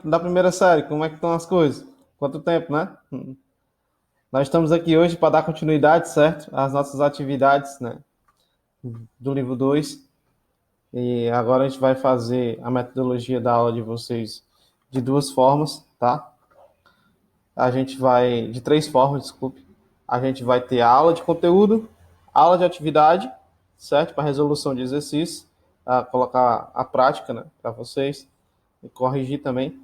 da primeira série, como é que estão as coisas? Quanto tempo, né? Nós estamos aqui hoje para dar continuidade, certo? Às nossas atividades, né? Do livro 2. E agora a gente vai fazer a metodologia da aula de vocês de duas formas, tá? De três formas, desculpe. A gente vai ter a aula de conteúdo, aula de atividade, certo? Para resolução de exercício, colocar a prática, né, para vocês e corrigir também.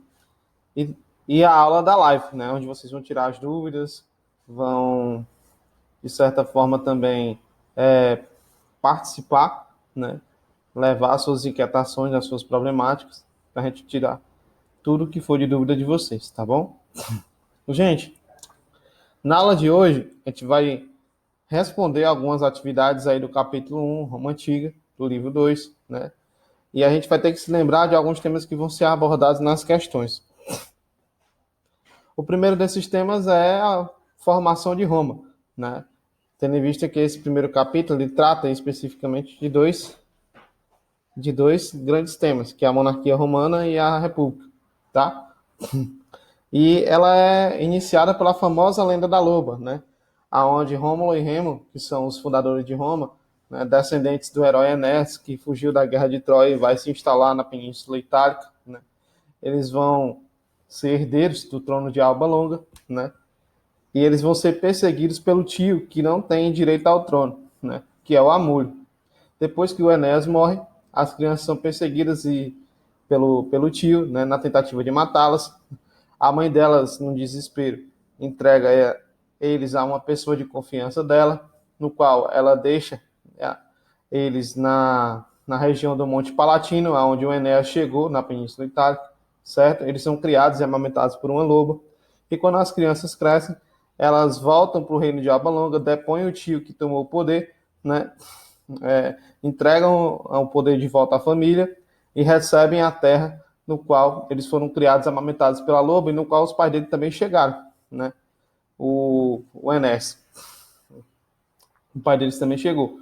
E, e a aula da live, né, onde vocês vão tirar as dúvidas, vão, de certa forma, também participar, né, levar as suas inquietações, as suas problemáticas, para a gente tirar tudo que for de dúvida de vocês, tá bom? Gente, na aula de hoje, a gente vai responder algumas atividades aí do capítulo 1, Roma Antiga, do livro 2, né? E a gente vai ter que se lembrar de alguns temas que vão ser abordados nas questões. O primeiro desses temas é a formação de Roma, né? Tendo em vista que esse primeiro capítulo ele trata especificamente de dois grandes temas, que é a monarquia romana e a república, tá? E ela é iniciada pela famosa lenda da loba, né? Aonde Rômulo e Remo, que são os fundadores de Roma, né, descendentes do herói Enéas, que fugiu da guerra de Troia e vai se instalar na Península Itálica, né? Eles vão ser herdeiros do trono de Alba Longa, né? E eles vão ser perseguidos pelo tio, que não tem direito ao trono, né? Que é o Amulho. Depois que o Enéas morre, as crianças são perseguidas pelo tio, né, na tentativa de matá-las. A mãe delas, no desespero, entrega eles a uma pessoa de confiança dela, no qual ela deixa eles na região do Monte Palatino, onde o Enéas chegou, na Península Itálica, certo? Eles são criados e amamentados por uma loba. E quando as crianças crescem, elas voltam para o reino de Alba Longa, depõem o tio que tomou o poder, né? Entregam o poder de volta à família e recebem a terra no qual eles foram criados, amamentados pela loba, e no qual os pais dele também chegaram, né? O Enéas. O pai deles também chegou.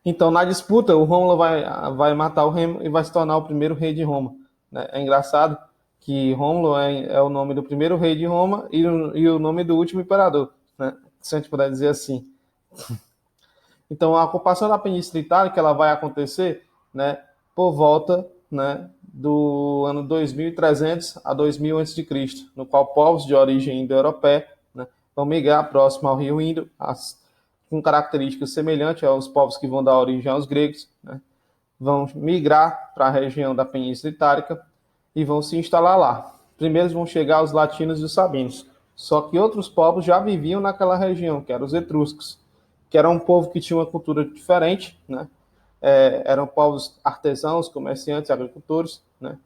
Então, na disputa, o Rômulo vai matar o Remo e vai se tornar o primeiro rei de Roma, né? É engraçado que Rômulo é o nome do primeiro rei de Roma e o nome do último imperador, né? Se a gente puder dizer assim. Então, a ocupação da Península Itálica ela vai acontecer, né, por volta, né, do ano 2300 a 2000 a.C., no qual povos de origem indo-europeia, né, vão migrar próximo ao rio Indo, com características semelhantes aos povos que vão dar origem aos gregos, né, vão migrar para a região da Península Itálica e vão se instalar lá. Primeiro vão chegar os latinos e os sabinos, só que outros povos já viviam naquela região, que eram os etruscos, que era um povo que tinha uma cultura diferente, né? Eram povos artesãos, comerciantes, agricultores, né?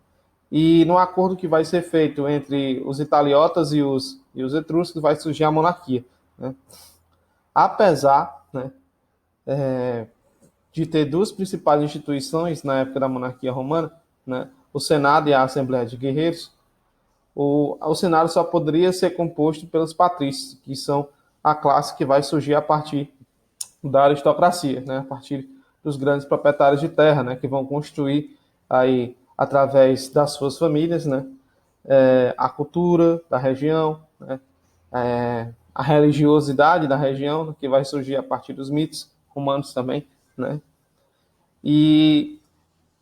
E no acordo que vai ser feito entre os italiotas e os etruscos vai surgir a monarquia, né? Apesar, né, de ter duas principais instituições na época da monarquia romana, né, o Senado e a Assembleia de Guerreiros, o Senado só poderia ser composto pelos patrícios, que são a classe que vai surgir a partir da aristocracia, né, a partir dos grandes proprietários de terra, né, que vão construir aí através das suas famílias, né, a cultura da região, né, a religiosidade da região, que vai surgir a partir dos mitos romanos também, né. E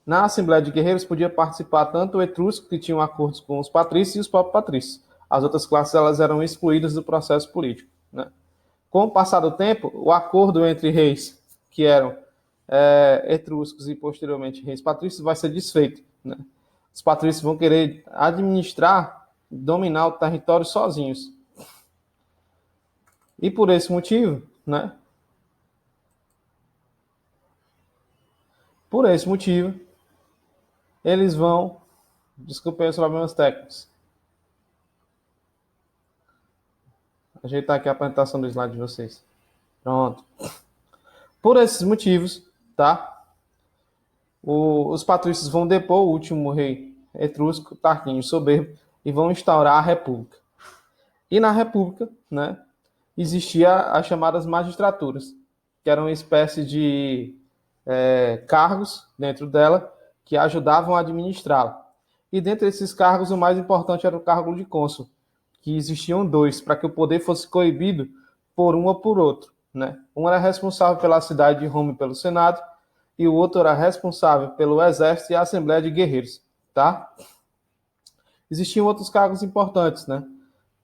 na Assembleia de Guerreiros podia participar tanto o etrusco, que tinham acordos com os patrícios, e os próprios patrícios. As outras classes elas eram excluídas do processo político, né. Com o passar do tempo, o acordo entre reis que eram etruscos e posteriormente reis patrícios vai ser desfeito, né? Os patrícios vão querer administrar, dominar o território sozinhos. E por esse motivo, né? Por esse motivo, eles vão... Desculpem os problemas técnicos. Ajeitar aqui a apresentação do slide de vocês. Pronto. Por esses motivos, tá? Os patrícios vão depor o último rei etrusco, Tarquínio Soberbo, e vão instaurar a república. E na república, né, existia as chamadas magistraturas, que eram uma espécie de cargos dentro dela que ajudavam a administrá-la. E dentre esses cargos, o mais importante era o cargo de cônsul, que existiam dois, para que o poder fosse coibido por um ou por outro, né? Um era responsável pela cidade de Roma e pelo Senado, e o outro era responsável pelo exército e a assembleia de guerreiros, tá? Existiam outros cargos importantes, né?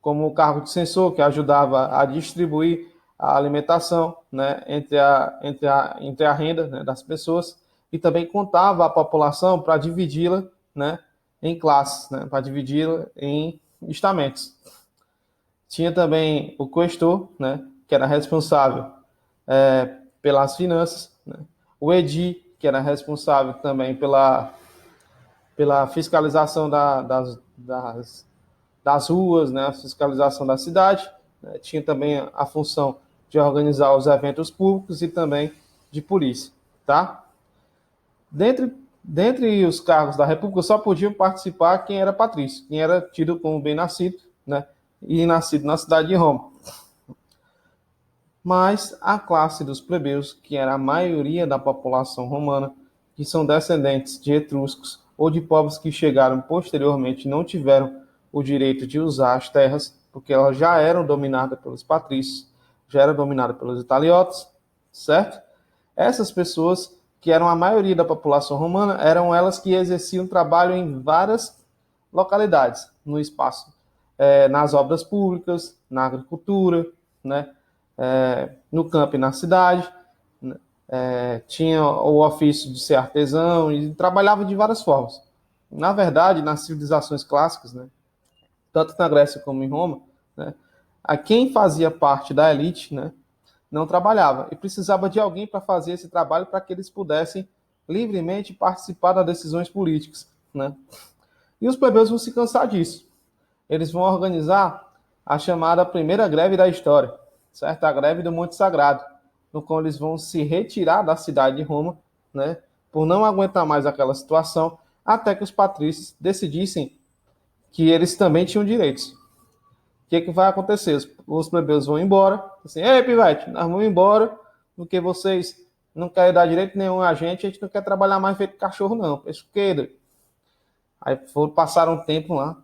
Como o cargo de censor, que ajudava a distribuir a alimentação, né, entre a renda, né, das pessoas, e também contava a população para dividi-la, né, em classes, né, para dividi-la em estamentos. Tinha também o questor, né, que era responsável pelas finanças, né, o edil, que era responsável também pela fiscalização das ruas, né, a fiscalização da cidade, né, tinha também a função de organizar os eventos públicos e também de polícia, tá? Dentre os cargos da República, só podiam participar quem era patrício, quem era tido como bem-nascido, né, e nascido na cidade de Roma. Mas a classe dos plebeus, que era a maioria da população romana, que são descendentes de etruscos ou de povos que chegaram posteriormente e não tiveram o direito de usar as terras, porque elas já eram dominadas pelos patrícios, já eram dominadas pelos italiotas, certo? Essas pessoas, que eram a maioria da população romana, eram elas que exerciam trabalho em várias localidades, no espaço, nas obras públicas, na agricultura, né? No campo e na cidade, né? Tinha o ofício de ser artesão e trabalhava de várias formas. Na verdade, nas civilizações clássicas, né, tanto na Grécia como em Roma, né, a quem fazia parte da elite, né, não trabalhava e precisava de alguém para fazer esse trabalho para que eles pudessem livremente participar das decisões políticas, né? E os plebeus vão se cansar disso. Eles vão organizar a chamada primeira greve da história, certo? A greve do Monte Sagrado, no qual eles vão se retirar da cidade de Roma, né, por não aguentar mais aquela situação, até que os patrícios decidissem que eles também tinham direitos. O que vai acontecer? Os plebeus vão embora, assim, ei, Pivete, nós vamos embora, porque vocês não querem dar direito nenhum a gente não quer trabalhar mais feito cachorro, não. Pesqueira. Aí passaram um tempo lá.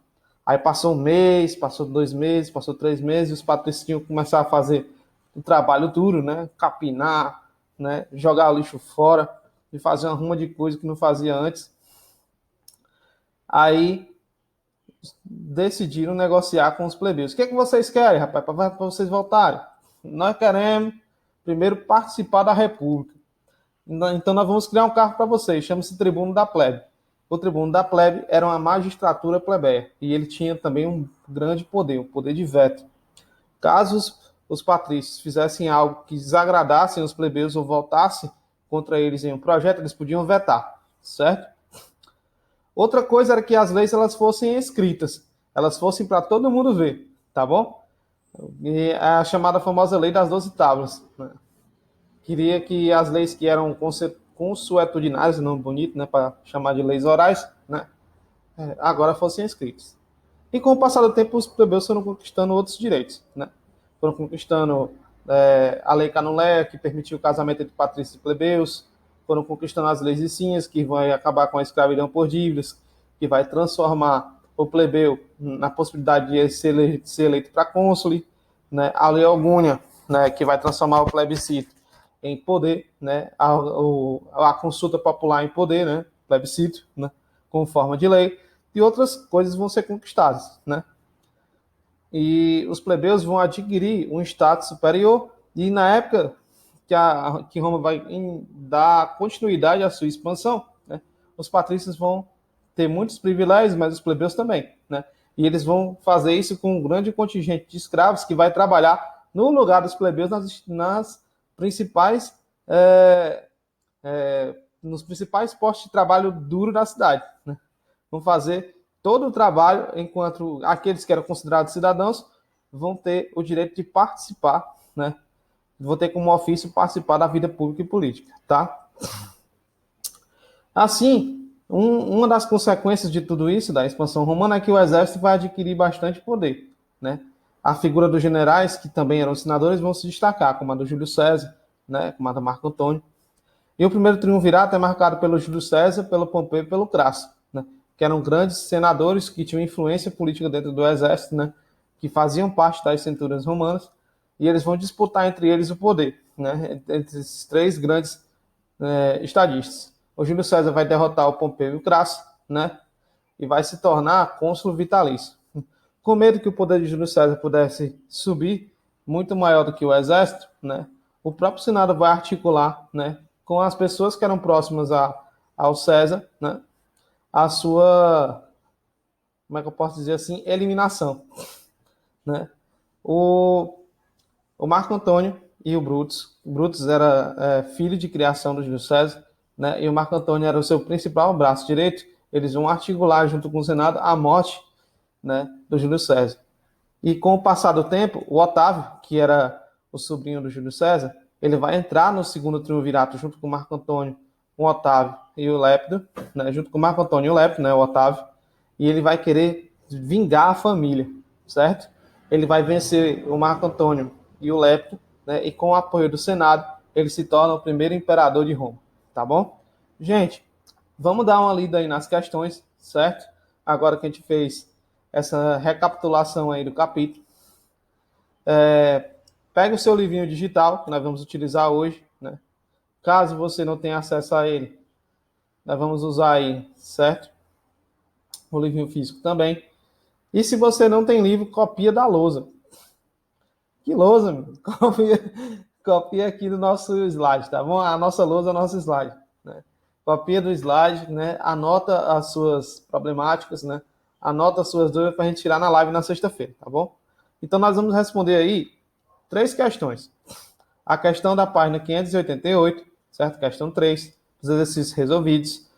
Aí passou um mês, passou 2 meses, passou 3 meses, e os patrícios tinham que começar a fazer um trabalho duro, né? Capinar, né? Jogar o lixo fora e fazer uma ruma de coisa que não fazia antes. Aí decidiram negociar com os plebeus. O que vocês querem, rapaz, para vocês voltarem? Nós queremos primeiro participar da República. Então nós vamos criar um cargo para vocês, chama-se Tribuno da Plebe. O tribuno da plebe era uma magistratura plebeia e ele tinha também um grande poder, o poder de veto. Caso os patrícios fizessem algo que desagradassem os plebeus ou voltassem contra eles em um projeto, eles podiam vetar, certo? Outra coisa era que as leis elas fossem escritas, elas fossem para todo mundo ver, tá bom? E a chamada famosa lei das 12 tábuas, né? Queria que as leis que eram consuetudinárias, nome bonito, né, para chamar de leis orais, né, agora fossem escritas. E com o passar do tempo, os plebeus foram conquistando outros direitos, né? Foram conquistando a lei Canulé, que permitiu o casamento entre patrícios e plebeus, foram conquistando as leis Licínias, que vai acabar com a escravidão por dívidas, que vai transformar o plebeu na possibilidade de ser eleito para cônsule, né? A lei Augúnia, né, que vai transformar o plebiscito em poder, né? A consulta popular em poder, né? Plebiscito, né? Com forma de lei, e outras coisas vão ser conquistadas, né? E os plebeus vão adquirir um status superior, e na época que Roma vai dar continuidade à sua expansão, né? Os patrícios vão ter muitos privilégios, mas os plebeus também, né? E eles vão fazer isso com um grande contingente de escravos que vai trabalhar no lugar dos plebeus nas principais nos principais postos de trabalho duro da cidade, né? Vão fazer todo o trabalho, enquanto aqueles que eram considerados cidadãos vão ter o direito de participar, né? Vão ter como ofício participar da vida pública e política, tá? Assim, uma das consequências de tudo isso, da expansão romana, é que o exército vai adquirir bastante poder, né? A figura dos generais, que também eram senadores, vão se destacar, como a do Júlio César, né? Como a da Marco Antônio. E o primeiro triunvirato é marcado pelo Júlio César, pelo Pompeu e pelo Crasso, né? que eram grandes senadores que tinham influência política dentro do exército, né, que faziam parte das centúrias romanas, e eles vão disputar entre eles o poder, né, entre esses três grandes estadistas. O Júlio César vai derrotar o Pompeu e o Crasso, né, e vai se tornar cônsul vitalício. Com medo que o poder de Júlio César pudesse subir muito maior do que o exército, né, o próprio Senado vai articular, né, com as pessoas que eram próximas ao César, né, a sua, como é que eu posso dizer assim, eliminação, né? O Marco Antônio e o Brutus. Brutus era filho de criação do Júlio César, né? E o Marco Antônio era o seu principal braço direito. Eles vão articular junto com o Senado a morte, né, do Júlio César. E com o passar do tempo, o Otávio, que era o sobrinho do Júlio César, ele vai entrar no segundo triunvirato junto com o Marco Antônio, o Otávio e o Lépido, né, junto com o Marco Antônio e o Lépido, né, o Otávio, e ele vai querer vingar a família, certo? Ele vai vencer o Marco Antônio e o Lépido, né, e com o apoio do Senado, ele se torna o primeiro imperador de Roma, tá bom? Gente, vamos dar uma lida aí nas questões, certo? Agora que a gente fez essa recapitulação aí do capítulo. Pega o seu livrinho digital, que nós vamos utilizar hoje, né? Caso você não tenha acesso a ele, nós vamos usar aí, certo? O livrinho físico também. E se você não tem livro, copia da lousa. Que lousa, meu? Copia aqui do nosso slide, tá bom? A nossa lousa é o nosso slide, né? Copia do slide, né? Anota as suas problemáticas, né? Anota as suas dúvidas para a gente tirar na live na sexta-feira, tá bom? Então nós vamos responder aí 3 questões. A questão da página 588, certo? Questão 3, os exercícios resolvidos.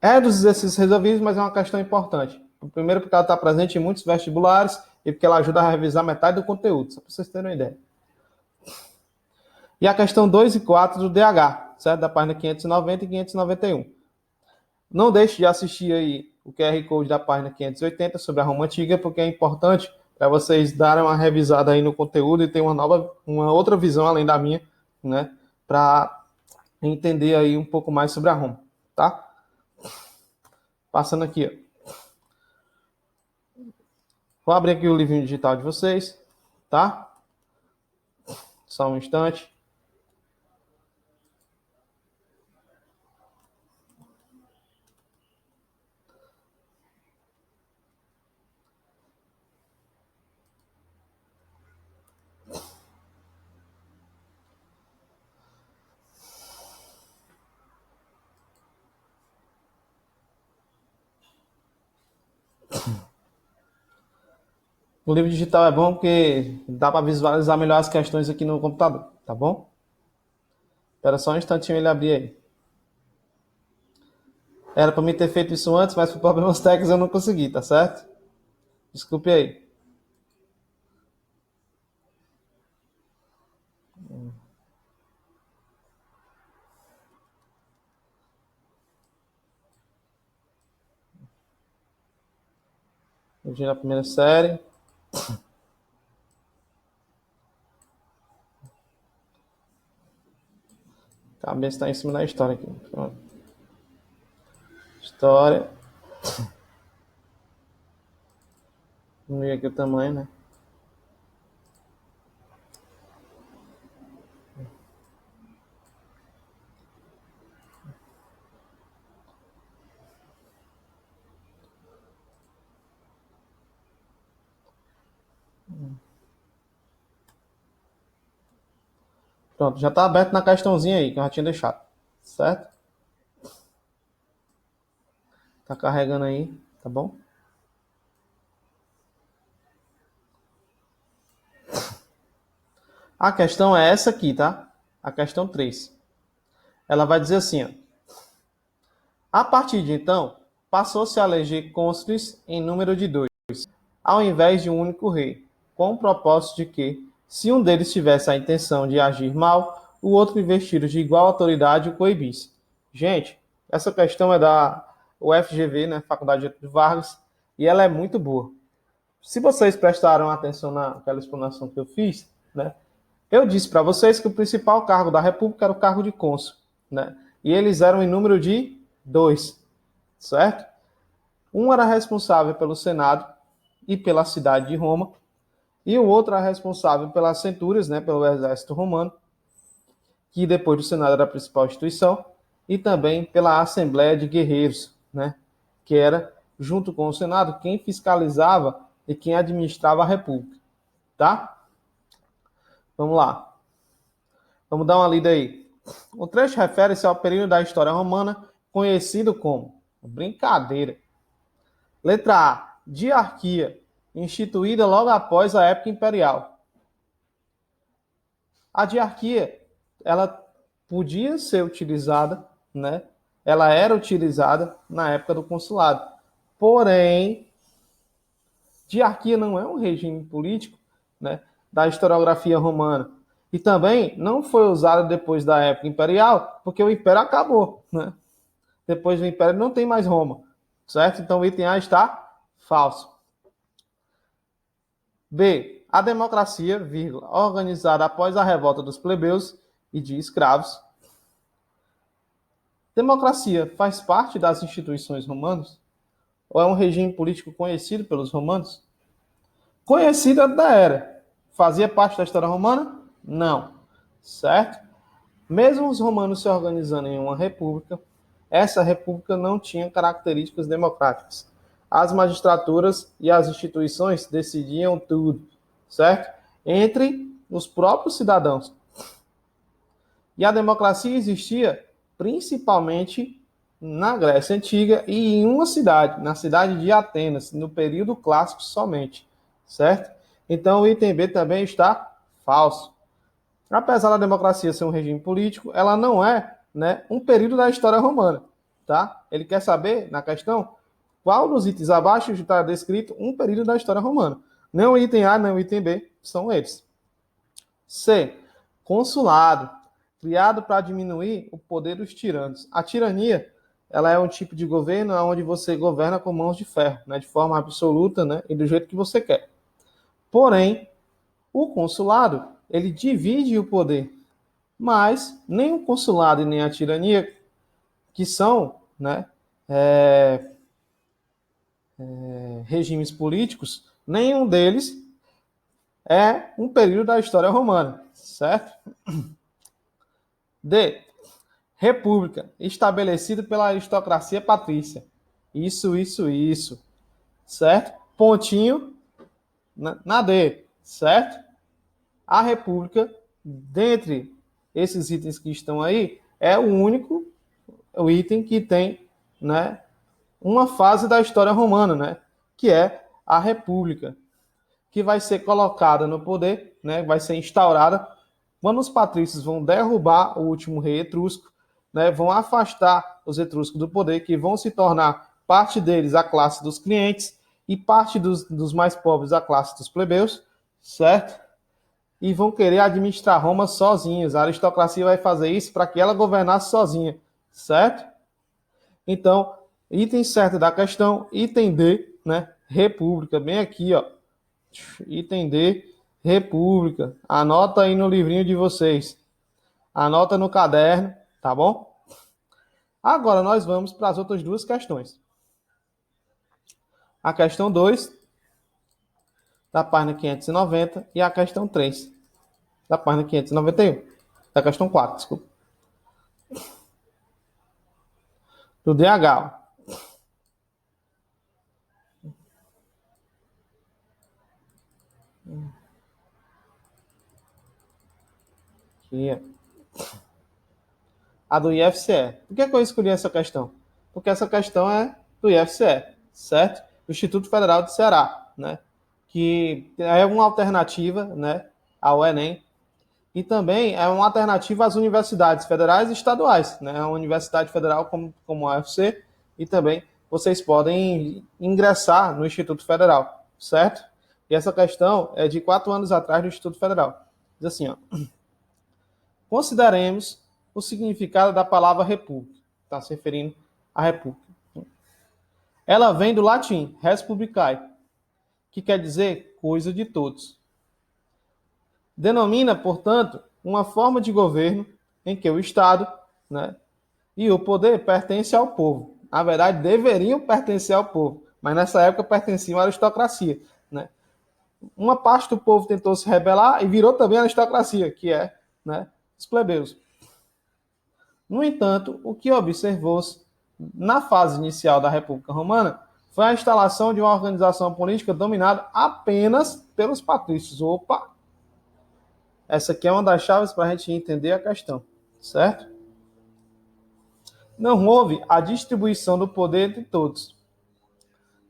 É dos exercícios resolvidos, mas é uma questão importante. Primeiro porque ela está presente em muitos vestibulares e porque ela ajuda a revisar metade do conteúdo, só para vocês terem uma ideia. E a questão 2 e 4 do DH, certo? Da página 590 e 591. Não deixe de assistir aí o QR Code da página 580 sobre a Roma Antiga, porque é importante para vocês darem uma revisada aí no conteúdo e ter uma outra visão além da minha, né? Para entender aí um pouco mais sobre a Roma, tá? Passando aqui, ó. Vou abrir aqui o livrinho digital de vocês, tá? Só um instante. O livro digital é bom porque dá para visualizar melhor as questões aqui no computador, tá bom? Espera só um instantinho ele abrir aí. Era para mim ter feito isso antes, mas por problemas técnicos eu não consegui, tá certo? Desculpe aí. Hoje na primeira série. A cabeça está em cima da história aqui. Pronto. História. Vamos ver aqui o tamanho, né? Pronto, já está aberto na questãozinha aí, que eu já tinha deixado. Certo? Tá carregando aí, tá bom? A questão é essa aqui, tá? A questão 3. Ela vai dizer assim, ó. A partir de então, passou-se a eleger cônsules em número de 2, ao invés de um único rei, com o propósito de que, se um deles tivesse a intenção de agir mal, o outro investido de igual autoridade o coibisse. Gente, essa questão é da UFGV, né, Faculdade de Vargas, e ela é muito boa. Se vocês prestaram atenção naquela explanação que eu fiz, né, eu disse para vocês que o principal cargo da República era o cargo de cônsul, né, e eles eram em número de 2, certo? Um era responsável pelo Senado e pela cidade de Roma, e o outro era responsável pelas centúrias, né, pelo exército romano, que depois do Senado era a principal instituição, e também pela Assembleia de Guerreiros, né, que era, junto com o Senado, quem fiscalizava e quem administrava a República. Tá? Vamos lá. Vamos dar uma lida aí. O trecho refere-se ao período da história romana conhecido como brincadeira. Letra A. Diarquia, instituída logo após a época imperial. A diarquia, ela podia ser utilizada, né? Ela era utilizada na época do consulado. Porém, diarquia não é um regime político, né, da historiografia romana. E também não foi usada depois da época imperial, porque o império acabou, né? Depois do império não tem mais Roma, certo? Então o item A está falso. B. A democracia, vírgula, organizada após a revolta dos plebeus e de escravos. Democracia faz parte das instituições romanas? Ou é um regime político conhecido pelos romanos? Conhecida da era. Fazia parte da história romana? Não. Certo? Mesmo os romanos se organizando em uma república, essa república não tinha características democráticas. As magistraturas e as instituições decidiam tudo, certo? Entre os próprios cidadãos. E a democracia existia principalmente na Grécia Antiga e em uma cidade, na cidade de Atenas, no período clássico somente, certo? Então o item B também está falso. Apesar da democracia ser um regime político, ela não é, né, um período da história romana, tá? Ele quer saber, na questão, qual dos itens abaixo está descrito um período da história romana. Nem o item A, nem o item B são eles. C. Consulado, criado para diminuir o poder dos tiranos. A tirania, ela é um tipo de governo onde você governa com mãos de ferro, né, de forma absoluta, né, e do jeito que você quer. Porém, o consulado, ele divide o poder, mas nem o consulado e nem a tirania, que são, né, regimes políticos, nenhum deles é um período da história romana, certo? D. República, estabelecida pela aristocracia patrícia. Isso. Certo? Pontinho na D, certo? A república, dentre esses itens que estão aí, é o único item que tem, né, uma fase da história romana, né, que é a república, que vai ser colocada no poder, né, vai ser instaurada quando os patrícios vão derrubar o último rei etrusco, né, vão afastar os etruscos do poder, que vão se tornar parte deles a classe dos clientes e parte dos mais pobres a classe dos plebeus, certo? E vão querer administrar Roma sozinhos. A aristocracia vai fazer isso para que ela governasse sozinha, certo? Então, item certo da questão, item D, né? República, bem aqui, ó. Item D, República. Anota aí no livrinho de vocês. Anota no caderno, tá bom? Agora nós vamos para as outras duas questões. A questão 2, da página 590, e a questão 3, da página 591. Da questão 4, desculpa. Do DH. Aqui. A do IFCE. Por que eu escolhi essa questão? Porque essa questão é do IFCE, certo? Do Instituto Federal do Ceará, né? Que é uma alternativa, né, ao Enem, e também é uma alternativa às universidades federais e estaduais, né? A Universidade Federal como a UFC, e também vocês podem ingressar no Instituto Federal, certo? E essa questão é de 4 anos atrás do Instituto Federal. Diz assim, ó. Consideremos o significado da palavra república. Está se referindo à república. Ela vem do latim, res publicae, que quer dizer coisa de todos. Denomina, portanto, uma forma de governo em que o Estado, né, e o poder pertence ao povo. Na verdade, deveriam pertencer ao povo, mas nessa época pertenciam à aristocracia, né? Uma parte do povo tentou se rebelar e virou também a aristocracia, que é, né, os plebeus. No entanto, o que observou-se na fase inicial da República Romana foi a instalação de uma organização política dominada apenas pelos patrícios. Opa! Essa aqui é uma das chaves para a gente entender a questão, certo? Não houve a distribuição do poder entre todos,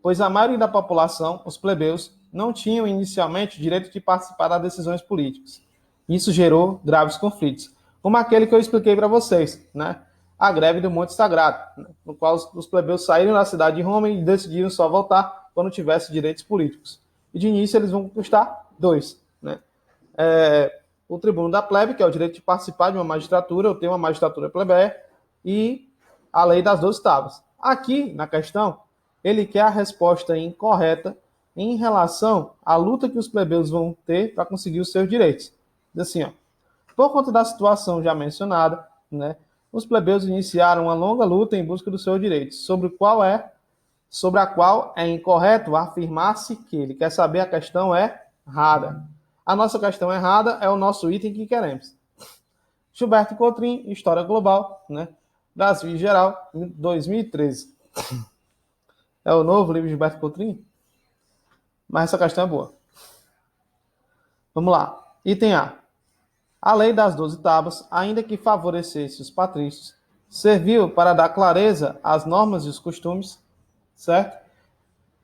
pois a maioria da população, os plebeus, não tinham inicialmente o direito de participar das decisões políticas. Isso gerou graves conflitos, como aquele que eu expliquei para vocês, né? A greve do Monte Sagrado, né? No qual os plebeus saíram da cidade de Roma e decidiram só voltar quando tivesse direitos políticos. E de início eles vão conquistar dois, né? O tribuno da plebe, que é o direito de participar de uma magistratura, ou ter uma magistratura plebeia, e a lei das 12 tábuas. Aqui, na questão, ele quer a resposta incorreta em relação à luta que os plebeus vão ter para conseguir os seus direitos. Diz assim, ó, por conta da situação já mencionada, né, os plebeus iniciaram uma longa luta em busca dos seus direitos, sobre a qual é incorreto afirmar-se que ele quer saber a questão errada. A nossa questão errada é o nosso item que queremos. Gilberto Cotrim, História Global, né? Brasil em Geral, 2013. É o novo livro de Gilberto Cotrim? Mas essa questão é boa. Vamos lá. Item A. A lei das 12 tábuas, ainda que favorecesse os patrícios, serviu para dar clareza às normas e os costumes, certo?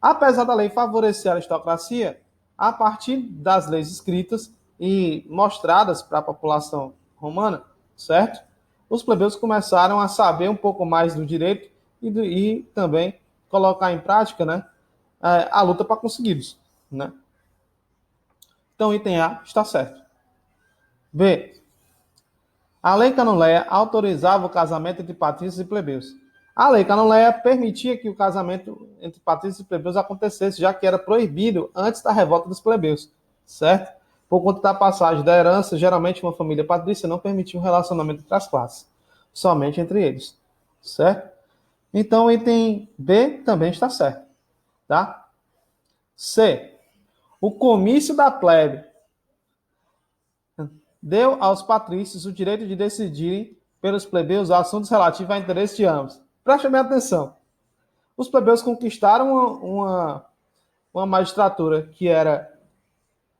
Apesar da lei favorecer a aristocracia, a partir das leis escritas e mostradas para a população romana, certo? Os plebeus começaram a saber um pouco mais do direito e também colocar em prática, né, a luta para consegui-los, né? Então, item A está certo. B. A lei Canoleia autorizava o casamento entre patrícios e plebeus. A lei Canoleia permitia que o casamento entre patrícios e plebeus acontecesse, já que era proibido antes da revolta dos plebeus, certo? Por conta da passagem da herança, geralmente uma família patrícia não permitia um relacionamento entre as classes, somente entre eles, certo? Então, o item B também está certo, tá? C. O comício da plebe deu aos patrícios o direito de decidirem pelos plebeus assuntos relativos a interesse de ambos. Preste bem atenção. Os plebeus conquistaram uma magistratura que era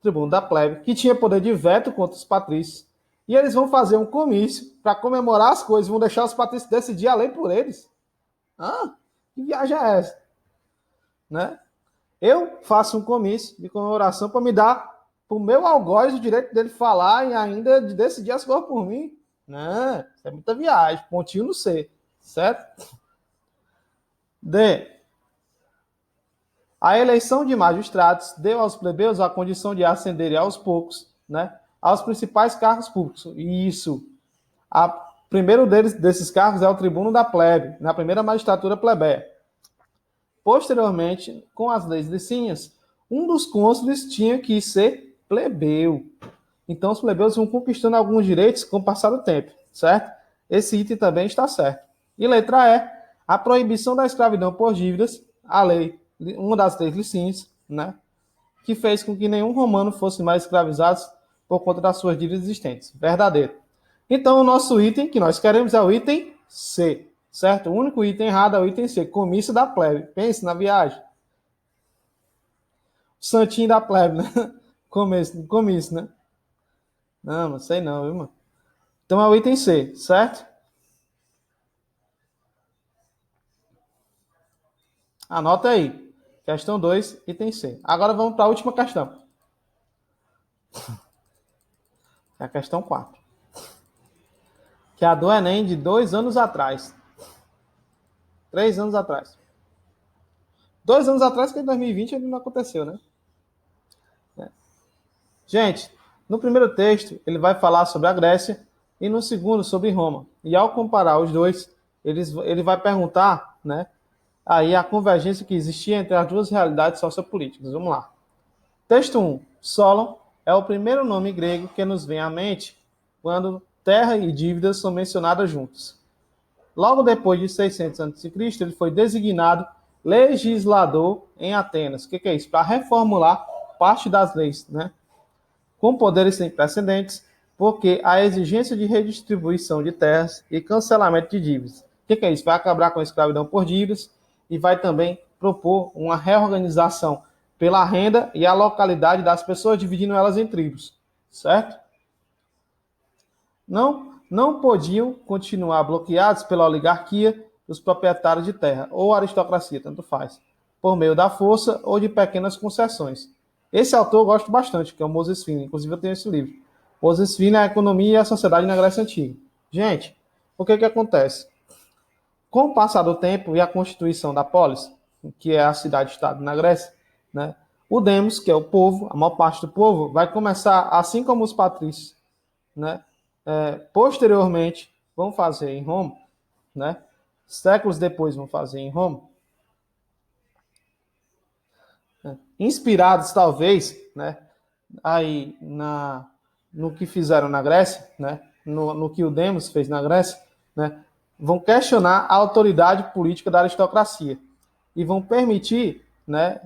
tribuno da plebe, que tinha poder de veto contra os patrícios, e eles vão fazer um comício para comemorar as coisas, vão deixar os patrícios decidir a lei por eles. Ah, que viagem é essa? Né? Eu faço um comício de comemoração para me dar para o meu algoz o direito dele falar e ainda de decidir as coisas por mim. Não, isso é muita viagem. Pontinho no C, certo? D. A eleição de magistrados deu aos plebeus a condição de ascenderem aos poucos, né, aos principais cargos públicos. E isso, primeiro desses cargos é o tribuno da plebe, na primeira magistratura plebeia. Posteriormente, com as leis licínias, um dos cônsules tinha que ser plebeu. Então, os plebeus vão conquistando alguns direitos com o passar do tempo, certo? Esse item também está certo. E letra E, a proibição da escravidão por dívidas, a lei, uma das leis licínias, né, que fez com que nenhum romano fosse mais escravizado por conta das suas dívidas existentes. Verdadeiro. Então, o nosso item que nós queremos é o item C, certo? O único item errado é o item C, comício da plebe. Pense na viagem. Santinho da plebe, né? Comício, né? Não, não sei não, viu, mano? Então é o item C, certo? Anota aí. Questão 2, item C. Agora vamos para a última questão. É a questão 4. Que é a do Enem de 2 anos atrás. 3 anos atrás. 2 anos atrás, que em 2020 ele não aconteceu, né? Gente, no primeiro texto ele vai falar sobre a Grécia e no segundo sobre Roma. E ao comparar os dois, ele vai perguntar, né, aí a convergência que existia entre as duas realidades sociopolíticas. Vamos lá. Texto 1. Solon é o primeiro nome grego que nos vem à mente quando terra e dívidas são mencionadas juntos. Logo depois de 600 a.C., ele foi designado legislador em Atenas. O que é isso? Para reformular parte das leis, né? Com poderes sem precedentes, porque a exigência de redistribuição de terras e cancelamento de dívidas. O que é isso? Vai acabar com a escravidão por dívidas e vai também propor uma reorganização pela renda e a localidade das pessoas, dividindo elas em tribos, certo? Não podiam continuar bloqueados pela oligarquia dos proprietários de terra, ou aristocracia, tanto faz, por meio da força ou de pequenas concessões. Esse autor eu gosto bastante, que é o Moses Finley. Inclusive eu tenho esse livro. Moses Finley, a Economia e a Sociedade na Grécia Antiga. Gente, o que acontece? Com o passar do tempo e a constituição da polis, que é a cidade-estado na Grécia, né, o demos, que é o povo, a maior parte do povo, vai começar, assim como os patrícios, né, posteriormente vão fazer em Roma, né, séculos depois vão fazer em Roma, inspirados talvez, né, aí no que fizeram na Grécia, né, no que o Demos fez na Grécia, né, vão questionar a autoridade política da aristocracia e vão permitir, né,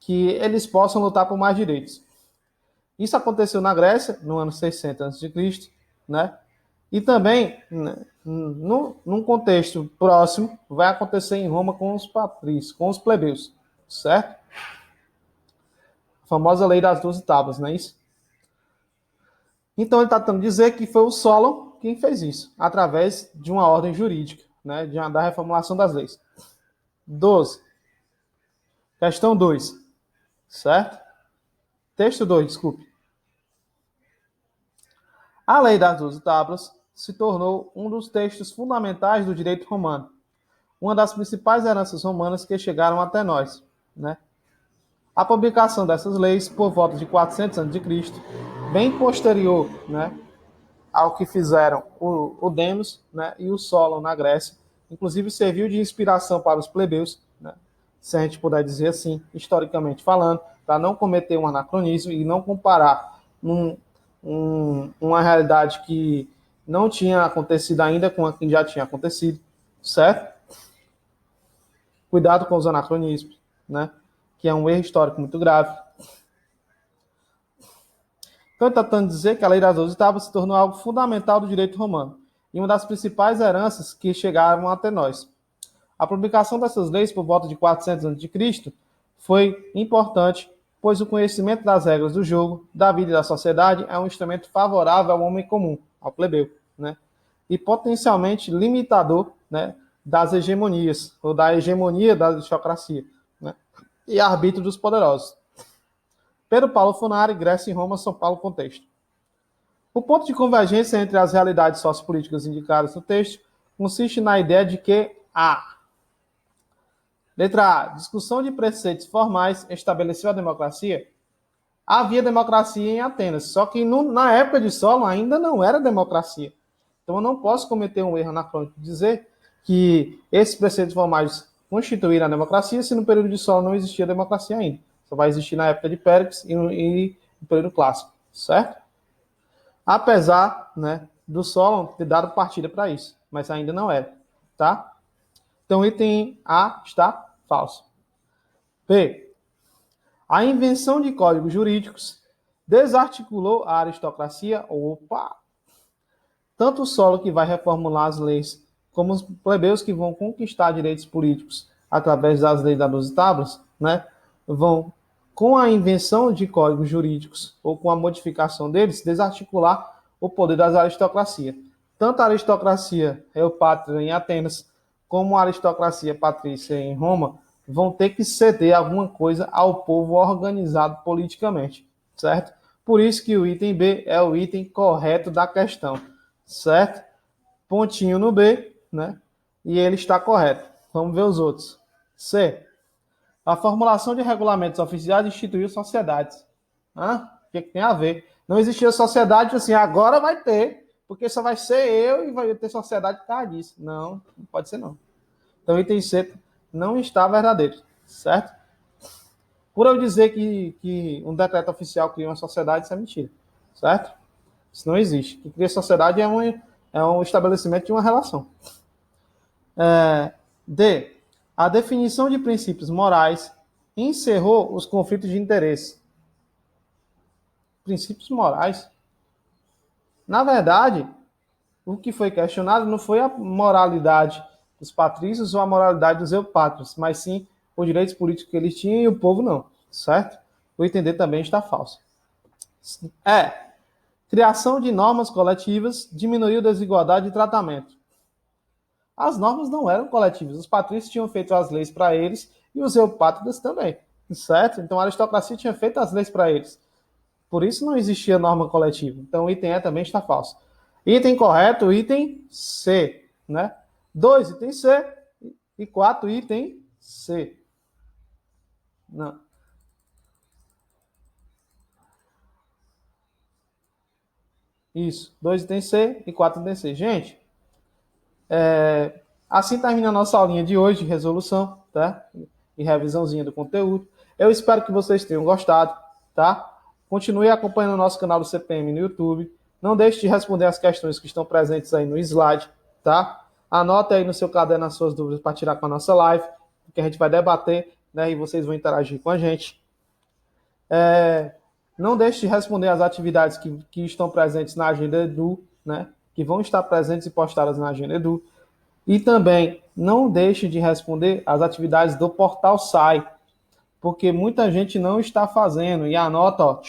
que eles possam lutar por mais direitos. Isso aconteceu na Grécia no ano 600 a.C., né, e também, né, num contexto próximo, vai acontecer em Roma com os patrícios, com os plebeus, certo? A famosa lei das 12 tábuas, não é isso? Então ele está tentando dizer que foi o Solon quem fez isso, através de uma ordem jurídica, né, da reformulação das leis. 12. Questão 2. Certo? Texto 2, desculpe. A lei das 12 tábuas se tornou um dos textos fundamentais do direito romano, uma das principais heranças romanas que chegaram até nós, né? A publicação dessas leis por volta de 400 a.C., bem posterior, né, ao que fizeram o Demos, né, e o Solon na Grécia, inclusive serviu de inspiração para os plebeus, né, se a gente puder dizer assim, historicamente falando, para não cometer um anacronismo e não comparar uma realidade que não tinha acontecido ainda com a que já tinha acontecido, certo? Cuidado com os anacronismos, né, que é um erro histórico muito grave. Então, ele está tentando dizer que a Lei das 12 Tábuas se tornou algo fundamental do direito romano e uma das principais heranças que chegaram até nós. A publicação dessas leis por volta de 400 a.C. foi importante, pois o conhecimento das regras do jogo, da vida e da sociedade é um instrumento favorável ao homem comum, ao plebeu, né? E potencialmente limitador, né, das hegemonias, ou da hegemonia da aristocracia, né? E arbítrio dos poderosos. Pedro Paulo Funari, Grécia e Roma, São Paulo, contexto. O ponto de convergência entre as realidades sociopolíticas indicadas no texto consiste na ideia de que letra A, discussão de preceitos formais estabeleceu a democracia. Havia democracia em Atenas, só que na época de Solon ainda não era democracia. Então eu não posso cometer um erro anacrônico de dizer que esses preceitos formais constituíram a democracia se no período de Solon não existia democracia ainda. Só vai existir na época de Péricles e no período clássico, certo? Apesar, né, do Solon ter dado partida para isso, mas ainda não era, tá? Então, item A está falso. B. A invenção de códigos jurídicos desarticulou a aristocracia. Opa! Tanto o Solon, que vai reformular as leis, como os plebeus que vão conquistar direitos políticos através das leis das 12 tábuas, né, vão, com a invenção de códigos jurídicos ou com a modificação deles, desarticular o poder das aristocracias. Tanto a aristocracia eupátrida em Atenas, como a aristocracia patrícia em Roma, vão ter que ceder alguma coisa ao povo organizado politicamente, certo? Por isso que o item B é o item correto da questão, certo? Pontinho no B, né? E ele está correto. Vamos ver os outros. C. A formulação de regulamentos oficiais instituiu sociedades. O que tem a ver? Não existia sociedade assim, agora vai ter, porque só vai ser eu e vai ter sociedade por causa disso. Não pode ser não. Então, item C não está verdadeiro, certo? Por eu dizer que um decreto oficial cria uma sociedade, isso é mentira, certo? Isso não existe. O que cria sociedade é um estabelecimento de uma relação. D. A definição de princípios morais encerrou os conflitos de interesse. Princípios morais. Na verdade, o que foi questionado não foi a moralidade dos patrícios ou a moralidade dos eupátrios, mas sim os direitos políticos que eles tinham e o povo não, certo? O entender também está falso. Criação de normas coletivas diminuiu a desigualdade de tratamento. As normas não eram coletivas, os patrícios tinham feito as leis para eles e os eupátridas também, certo? Então a aristocracia tinha feito as leis para eles. Por isso não existia norma coletiva. Então o item E também está falso. Item correto, item C, né? 2, item C. E 4, item C. Não. Isso. 2 item C e 4 item C. Gente, assim termina a nossa aulinha de hoje de resolução, tá? E revisãozinha do conteúdo. Eu espero que vocês tenham gostado, tá? Continue acompanhando o nosso canal do CPM no YouTube. Não deixe de responder as questões que estão presentes aí no slide, tá? Anota aí no seu caderno as suas dúvidas para tirar com a nossa live, que a gente vai debater, né? E vocês vão interagir com a gente. Não deixe de responder as atividades que estão presentes na Agenda Edu, né? Que vão estar presentes e postadas na Agenda Edu. E também não deixe de responder as atividades do Portal SAI, porque muita gente não está fazendo. E anota, ó,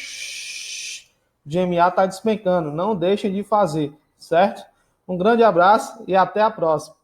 GMA está despencando. Não deixem de fazer, certo? Um grande abraço e até a próxima.